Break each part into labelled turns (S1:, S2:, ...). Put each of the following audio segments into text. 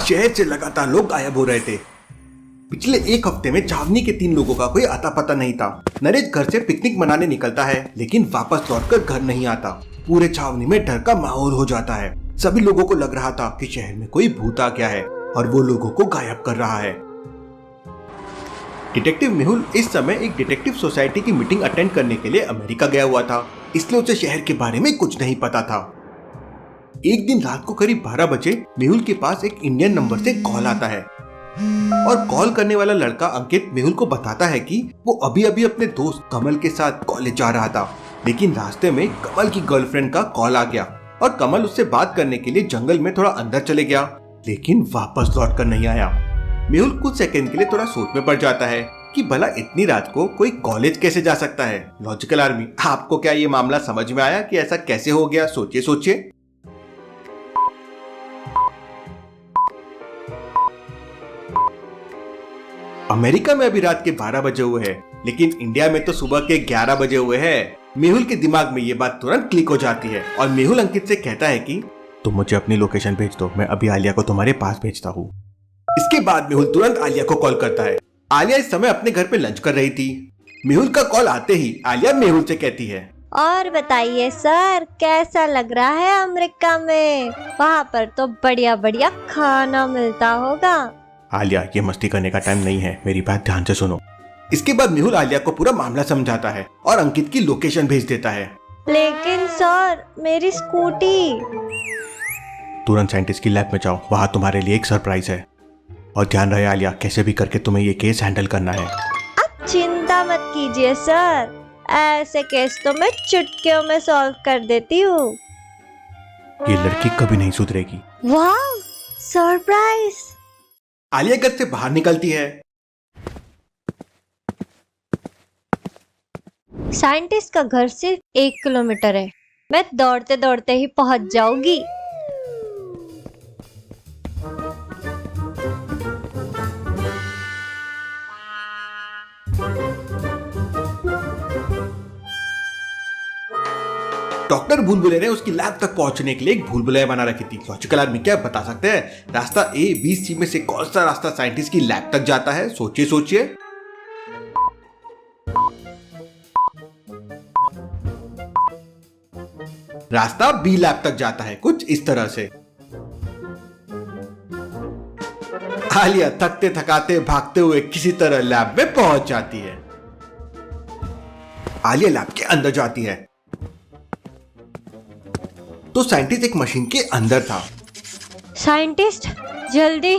S1: शहर से लगातार लोग गायब हो रहे थे। पिछले एक हफ्ते में छावनी के 3 लोगों का कोई अता पता नहीं था। नरेश घर से पिकनिक मनाने निकलता है लेकिन वापस लौटकर घर नहीं आता। पूरे छावनी में डर का माहौल हो जाता है। सभी लोगों को लग रहा था कि शहर में कोई भूत आ गया है और वो लोगों को गायब कर रहा है। डिटेक्टिव मेहुल इस समय एक डिटेक्टिव सोसाइटी की मीटिंग अटेंड करने के लिए अमेरिका गया हुआ था, इसलिए उसे शहर के बारे में कुछ नहीं पता था। एक दिन रात को करीब 12 बजे मेहुल के पास एक इंडियन नंबर से कॉल आता है और कॉल करने वाला लड़का अंकित मेहुल को बताता है कि वो अभी अभी अपने दोस्त कमल के साथ कॉलेज जा रहा था, लेकिन रास्ते में कमल की गर्लफ्रेंड का कॉल आ गया और कमल उससे बात करने के लिए जंगल में थोड़ा अंदर चले गया, लेकिन वापस लौट कर नहीं आया। मेहुल कुछ सेकंड के लिए थोड़ा सोच में पड़ जाता है कि भला इतनी रात को कोई कॉलेज कैसे जा सकता है। लॉजिकल आर्मी, आपको क्या ये मामला समझ में आया कि ऐसा कैसे हो गया? सोचिए सोचिए। अमेरिका में अभी रात के 12 बजे हुए हैं, लेकिन इंडिया में तो सुबह के 11 बजे हुए हैं। मेहुल के दिमाग में ये बात तुरंत क्लिक हो जाती है और मेहुल अंकित से कहता है कि तुम मुझे अपनी लोकेशन भेज दो, मैं अभी आलिया को तुम्हारे पास भेजता हूँ। इसके बाद मेहुल तुरंत आलिया को कॉल करता है। आलिया इस समय अपने घर पे लंच कर रही थी। मेहुल का कॉल आते ही आलिया मेहुल से कहती है,
S2: और बताइए सर, कैसा लग रहा है अमेरिका में? वहाँ पर तो बढ़िया बढ़िया खाना मिलता होगा।
S1: आलिया, ये मस्ती करने का टाइम नहीं है, मेरी बात ध्यान से सुनो। इसके बाद मेहुल आलिया को पूरा मामला समझाता है और अंकित की लोकेशन भेज देता है।
S2: लेकिन सर, मेरी स्कूटी।
S1: तुरंत साइंटिस्ट की लैब में जाओ, वहाँ तुम्हारे लिए एक सरप्राइज है। और ध्यान रहे आलिया, कैसे भी करके तुम्हें ये केस हैंडल करना है।
S2: आप चिंता मत कीजिए सर, ऐसे केस तो मैं चुटकियों में सॉल्व कर देती हूँ।
S1: ये लड़की कभी नहीं सुधरेगी।
S2: वाह, सरप्राइज।
S1: आलिया घर से बाहर निकलती है।
S2: साइंटिस्ट का घर सिर्फ 1 किलोमीटर है, मैं दौड़ते दौड़ते ही पहुंच जाऊंगी।
S1: डॉक्टर भूलभुलैया ने उसकी लैब तक पहुंचने के लिए एक भूलभुलैया बना रखी थी। लॉजिकल आदमी क्या बता सकते हैं, रास्ता A, B, C में से कौन सा रास्ता साइंटिस्ट की लैब तक जाता है? सोचिए सोचिए। रास्ता B लैब तक जाता है, कुछ इस तरह से। आलिया थकते थकाते भागते हुए किसी तरह लैब में पहुंच जाती है। आलिया लैब के अंदर जाती है तो साइंटिस्ट एक मशीन के अंदर था।
S2: साइंटिस्ट, जल्दी,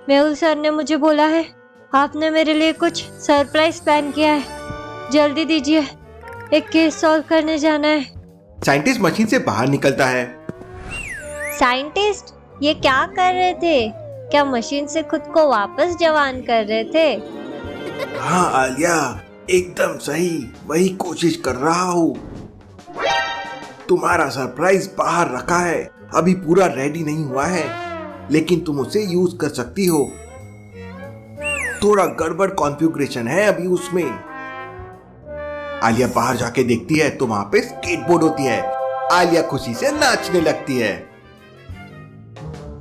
S2: मेहुल सर ने मुझे बोला है, आपने मेरे लिए कुछ सरप्राइज प्लान किया है, जल्दी दीजिए, एक केस सॉल्व करने जाना है।
S1: साइंटिस्ट मशीन से बाहर निकलता है।
S2: साइंटिस्ट, ये क्या कर रहे थे? क्या मशीन से खुद को वापस जवान कर रहे थे?
S1: हाँ आलिया, एकदम सही, वही कोशिश कर रहा हूँ। तुम्हारा सरप्राइज बाहर रखा है, अभी पूरा रेडी नहीं हुआ है, लेकिन तुम उसे यूज कर सकती हो। थोड़ा गड़बड़ कॉन्फ़िगरेशन है अभी उसमें। आलिया बाहर जाके देखती है तो वहां पे स्केटबोर्ड होती है। आलिया खुशी से नाचने लगती है।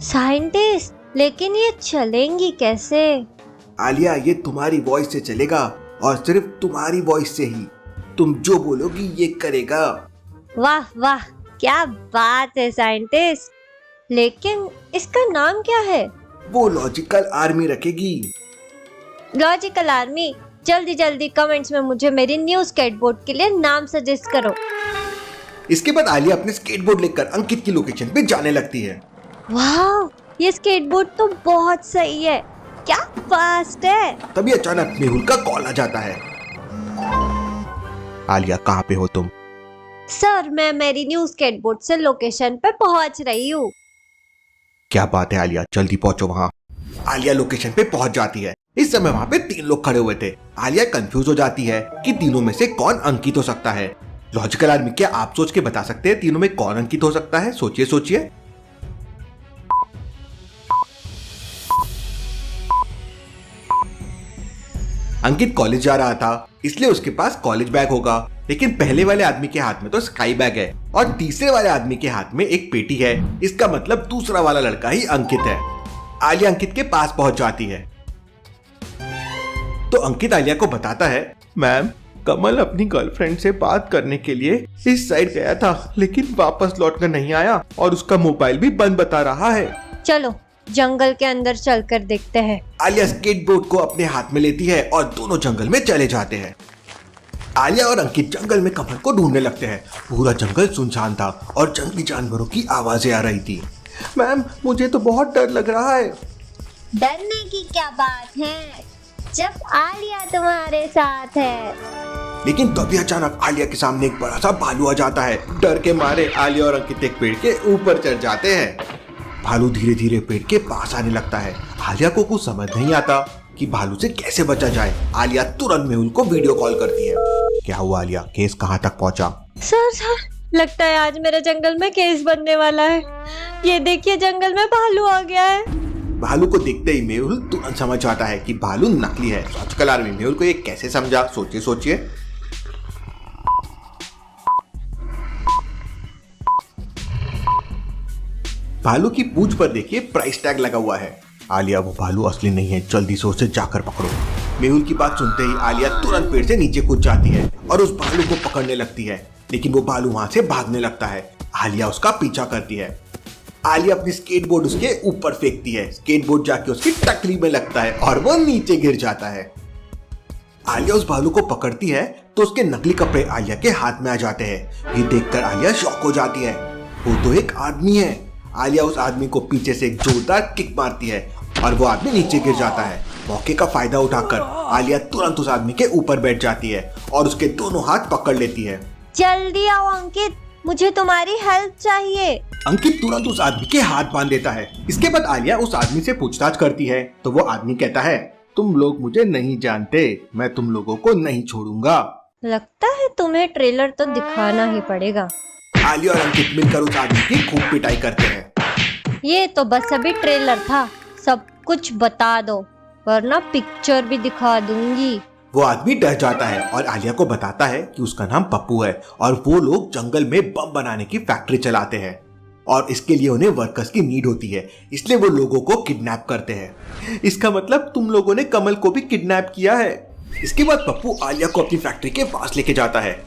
S2: साइंटिस्ट, लेकिन ये चलेंगी कैसे?
S1: आलिया, ये तुम्हारी वॉइस से चलेगा और सिर्फ तुम्हारी वॉइस से ही। तुम जो बोलोगी ये करेगा।
S2: वाह वाह, क्या बात है साइंटिस्ट, लेकिन इसका नाम क्या है?
S1: वो लॉजिकल आर्मी रखेगी।
S2: लॉजिकल आर्मी, जल्दी जल्दी कमेंट्स में मुझे मेरी न्यू स्केटबोर्ड के लिए नाम सजेस्ट करो।
S1: इसके बाद आलिया अपने स्केटबोर्ड लेकर अंकित की लोकेशन पे जाने लगती है।
S2: वाह, ये स्केटबोर्ड तो बहुत सही है, क्या फास्ट है।
S1: तभी अचानक मेहुल का कॉल आ जाता है। आलिया, कहाँ पे हो तुम?
S2: सर, मैं मेरी न्यू स्केटबोर्ड से लोकेशन पे पहुंच रही हूँ।
S1: क्या बात है आलिया, जल्दी पहुंचो वहाँ। आलिया लोकेशन पे पहुंच जाती है। इस समय वहाँ पे 3 लोग खड़े हुए थे। आलिया कंफ्यूज हो जाती है कि तीनों में से कौन अंकित हो सकता है। लॉजिकल आदमी, क्या आप सोच के बता सकते हैं तीनों में कौन अंकित हो सकता है? सोचिए सोचिए। अंकित कॉलेज जा रहा था, इसलिए उसके पास कॉलेज बैग होगा, लेकिन पहले वाले आदमी के हाथ में तो स्काई बैग है और तीसरे वाले आदमी के हाथ में एक पेटी है। इसका मतलब दूसरा वाला लड़का ही अंकित है। आलिया अंकित के पास पहुंच जाती है तो अंकित आलिया को बताता है, मैम कमल अपनी गर्लफ्रेंड से बात करने के लिए इस साइड गया था, लेकिन वापस लौटकर नहीं आया और उसका मोबाइल भी बंद बता रहा है।
S2: चलो जंगल के अंदर चलकर देखते हैं।
S1: आलिया स्केटबोर्ड को अपने हाथ में लेती है और दोनों जंगल में चले जाते हैं। आलिया और अंकित जंगल में कमल को ढूंढने लगते हैं। पूरा जंगल सुनसान था और जंगली जानवरों की आवाजें आ रही थी। मैम मुझे तो बहुत डर लग रहा है।
S2: डरने की क्या बात है, जब आलिया तुम्हारे साथ है।
S1: लेकिन तभी अचानक आलिया के सामने एक बड़ा सा भालू आ जाता है। डर के मारे आलिया और अंकित एक पेड़ के ऊपर चढ़ जाते हैं। भालू धीरे धीरे पेड़ के पास आने लगता है। आलिया को कुछ समझ नहीं आता कि भालू से कैसे बचा जाए। आलिया तुरंत मेहुल को वीडियो कॉल करती है। क्या हुआ आलिया, केस कहाँ तक पहुँचा?
S2: सर लगता है आज मेरे जंगल में केस बनने वाला है। ये देखिए जंगल में भालू आ गया है।
S1: भालू को देखते ही मेहुल तुरंत समझ जाता है कि भालू नकली है। लॉजिकल आर्मी मेहुल को ये कैसे समझा, सोचिए। भालू की पूंछ पर देखिए प्राइस टैग लगा हुआ है। आलिया वो भालू असली नहीं है, जल्दी से उसे जाकर पकड़ो। मेहुल की बात सुनते ही आलिया तुरंत पेड़ से नीचे कूद जाती है और उस भालू को पकड़ने लगती है, लेकिन वो भालू वहां से भागने लगता है। आलिया उसका पीछा करती है। आलिया अपनी स्केटबोर्ड उसके ऊपर फेंकती है। स्केटबोर्ड जाके उसकी टकली में लगता है और वो नीचे गिर जाता है। आलिया उस भालू को पकड़ती है तो उसके नकली कपड़े आलिया के हाथ में आ जाते हैं। ये देखकर आलिया शॉक हो जाती है। वो तो एक आदमी है। आलिया उस आदमी को पीछे से एक जोरदार किक मारती है और वो आदमी नीचे गिर जाता है। मौके का फायदा उठाकर आलिया तुरंत उस आदमी के ऊपर बैठ जाती है और उसके दोनों हाथ पकड़ लेती है।
S2: जल्दी आओ अंकित, मुझे तुम्हारी हेल्प चाहिए।
S1: अंकित तुरंत उस आदमी के हाथ बांध देता है। इसके बाद आलिया उस आदमी से पूछताछ करती है तो वो आदमी कहता है, तुम लोग मुझे नहीं जानते, मैं तुम लोगों को नहीं छोड़ूंगा।
S2: लगता है तुम्हें ट्रेलर तो दिखाना ही पड़ेगा।
S1: आलिया और अंकित मिलकर उस आदमी की खूब पिटाई करते हैं।
S2: ये तो बस अभी ट्रेलर था, सब कुछ बता दो वरना पिक्चर भी दिखा दूंगी।
S1: वो आदमी डर जाता है और आलिया को बताता है कि उसका नाम पप्पू है और वो लोग जंगल में बम बनाने की फैक्ट्री चलाते हैं और इसके लिए उन्हें वर्कर्स की नीड होती है, इसलिए वो लोगों को किडनैप करते हैं। इसका मतलब तुम लोगों ने कमल को भी किडनैप किया है। इसके बाद पप्पू आलिया को अपनी फैक्ट्री के पास लेके जाता है।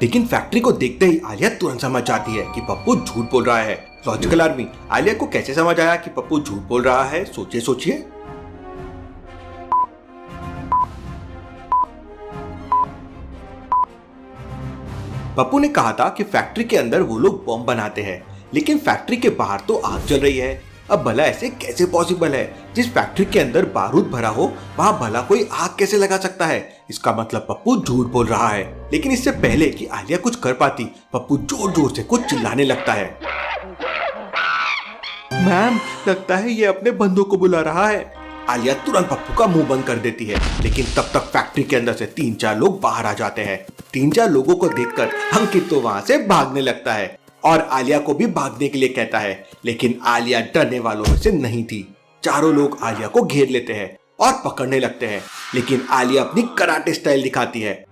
S1: लेकिन फैक्ट्री को देखते ही आलिया तुरंत समझ जाती है कि पप्पू झूठ बोल रहा है। लॉजिकल आर्मी, आलिया को कैसे समझ आया कि पप्पू झूठ बोल रहा है? सोचिए। पप्पू ने कहा था कि फैक्ट्री के अंदर वो लोग बम बनाते हैं, लेकिन फैक्ट्री के बाहर तो आग जल रही है। अब भला ऐसे कैसे पॉसिबल है? जिस फैक्ट्री के अंदर बारूद भरा हो वहां भला कोई आग कैसे लगा सकता है? इसका मतलब पप्पू झूठ बोल रहा है। लेकिन इससे पहले कि आलिया कुछ कर पाती, पप्पू जोर जोर से कुछ चिल्लाने लगता है। मैम लगता है ये अपने बंदों को बुला रहा है। आलिया तुरंत पप्पू का मुंह बंद कर देती है, लेकिन तब तक फैक्ट्री के अंदर से 3-4 लोग बाहर आ जाते हैं। 3-4 लोगों को देखकर अंकित तो वहां से भागने लगता है और आलिया को भी भागने के लिए कहता है, लेकिन आलिया डरने वालों में से नहीं थी। चारों लोग आलिया को घेर लेते हैं और पकड़ने लगते हैं, लेकिन आलिया अपनी कराटे स्टाइल दिखाती है।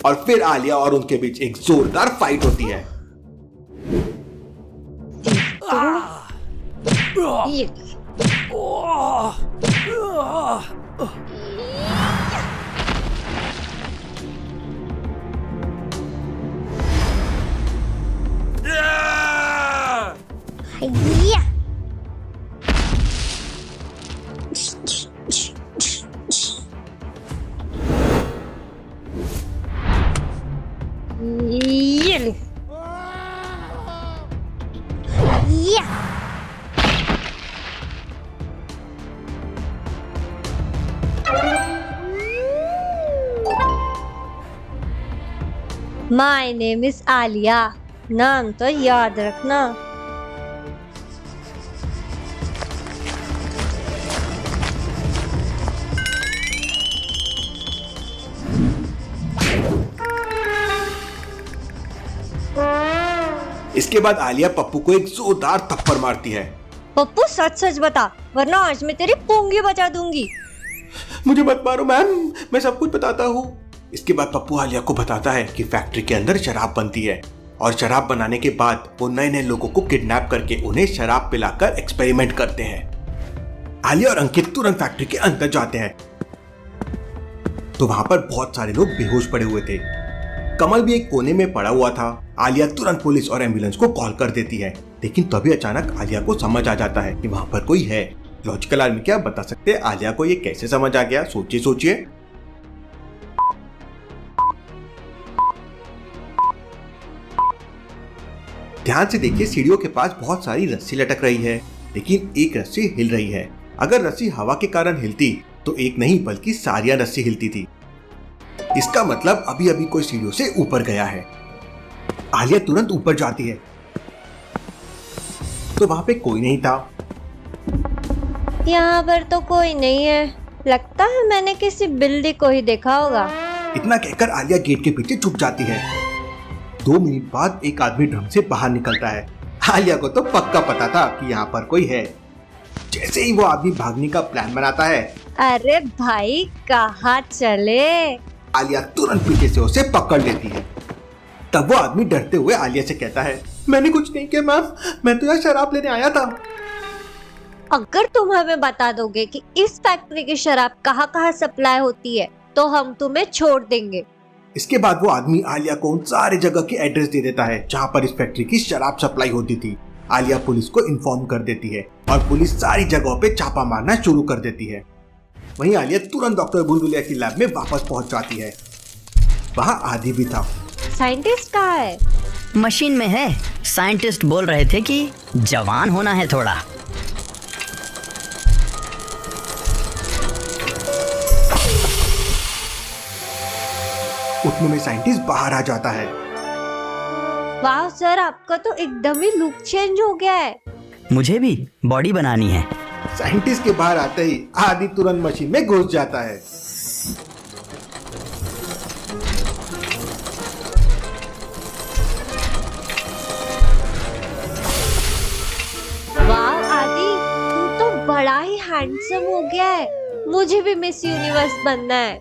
S1: और फिर आलिया और उनके बीच एक जोरदार फाइट होती है।
S2: माय नेम इज आलिया, नाम तो याद रखना।
S1: इसके बाद आलिया पप्पू को एक जोरदार थप्पड़ मारती है।
S2: पप्पू सच सच बता, वरना आज मैं तेरी पोंगी बचा दूंगी।
S1: मुझे मत मारो मैम, मैं सब कुछ बताता हूँ। इसके बाद पप्पू आलिया को बताता है कि फैक्ट्री के अंदर शराब बनती है और शराब बनाने के बाद वो नए नए लोगों को किडनैप करके उन्हें शराब पिलाकर एक्सपेरिमेंट करते हैं। आलिया और अंकित तुरंत फैक्ट्री के अंदर जाते हैं तो वहां पर बहुत सारे लोग बेहोश पड़े हुए थे। कमल भी एक कोने में पड़ा हुआ था। आलिया तुरंत पुलिस और एम्बुलेंस को कॉल कर देती है, लेकिन तभी अचानक आलिया को समझ आ जाता है कि वहां पर कोई है। लॉजिकल आदमी क्या बता सकते हैं आलिया को ये कैसे समझ आ गया? सोचिए सोचिए। ध्यान से देखिए, सीढ़ियों के पास बहुत सारी रस्सी लटक रही है, लेकिन एक रस्सी हिल रही है। अगर रस्सी हवा के कारण हिलती तो एक नहीं बल्कि सारियां रस्सी हिलती थी। इसका मतलब अभी अभी कोई सीढ़ियों से ऊपर गया है। आलिया तुरंत ऊपर जाती है तो वहां पे कोई नहीं था।
S2: यहाँ पर तो कोई नहीं है, लगता है मैंने किसी बिल्ली को ही देखा होगा।
S1: इतना कहकर आलिया गेट के पीछे छुप जाती है। 2 मिनट बाद एक आदमी ड्रम से बाहर निकलता है। आलिया को तो पक्का पता था कि यहाँ पर कोई है। जैसे ही वो आदमी भागने का प्लान बनाता है,
S2: अरे भाई कहाँ चले?
S1: आलिया तुरंत पीछे से उसे पकड़ लेती है। तब वो आदमी डरते हुए आलिया से कहता है, मैंने कुछ नहीं किया मैम, मैं तो यहाँ शराब लेने आया था।
S2: अगर तुम हमें बता दोगे कि इस फैक्ट्री की शराब कहाँ कहाँ सप्लाई होती है तो हम तुम्हें छोड़ देंगे।
S1: इसके बाद वो आदमी आलिया को उन सारे जगह की एड्रेस दे देता है जहाँ पर इस फैक्ट्री की शराब सप्लाई होती थी। आलिया पुलिस को इन्फॉर्म कर देती है और पुलिस सारी जगहों पे छापा मारना शुरू कर देती है। वहीं आलिया तुरंत डॉक्टर बुलबुलिया की लैब में वापस पहुंच जाती है। वहाँ आदि भी था।
S2: साइंटिस्ट कहाँ है?
S3: मशीन में है। साइंटिस्ट बोल रहे थे कि जवान होना है थोड़ा।
S1: उतने में साइंटिस्ट बाहर आ जाता है।
S2: वाह सर, आपका तो एकदम ही लुक चेंज हो गया है।
S3: मुझे भी बॉडी बनानी है।
S1: साइंटिस्ट के बाहर आते ही आदि तुरंत मशीन में घुस जाता है।
S2: वाह आदि, तू तो बड़ा ही हैंडसम हो गया है। मुझे भी मिस यूनिवर्स बनना है।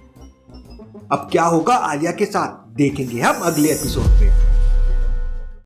S1: अब क्या होगा आलिया के साथ देखेंगे हम अगले एपिसोड में।